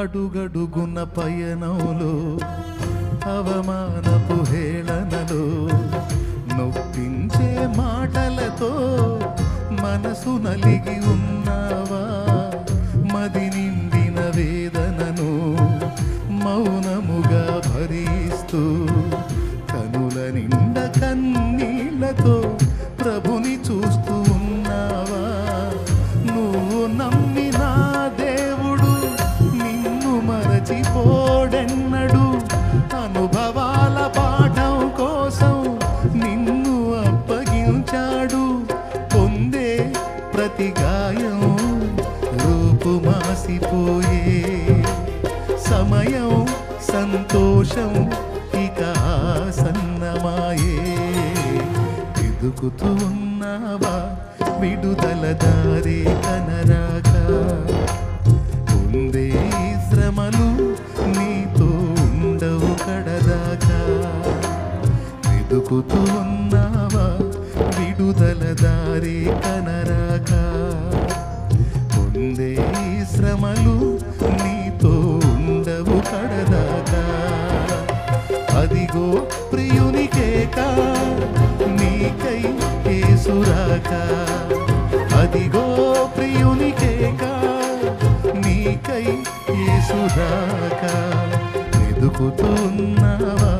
అడుగడుగున పయనంలో అవమానపు హేళనలో నొప్పించే మాటలతో మనసు నలిగి ఉన్నావా? మది నిండిన వేదనను మౌనముగా భరిస్తూ కనుల నిండ కన్నీళ్లతో ప్రభుని చూస్తూ ఉన్నావా? నువ్వు నమ్మిన దేవుడు నిన్ను మరచిపోడెన్నడు. అనుభవాల పాఠం కోసం నిన్ను అప్పగించాడు. పొందే ప్రతి గాయం రూపు మాసిపోయే సమయం సంతోషం ఇక ఆసన్నమాయే. వెతుకుతూ ఉన్నావా విడుదల దారి కనరాక? ఉందే శ్రమలు నీతో ఉండవు కడదాకా. వెతుకుతూ ఉన్నావా విడుదల దారి కనరాక? ఉందే శ్రమలు నీతో ఉండవు కడదాకా. అదిగో ప్రియునికేక నీకై యేసురాక. అదిగో ప్రియునికేక నీకై యేసురాక. వెతుకుతూ ఉన్నావా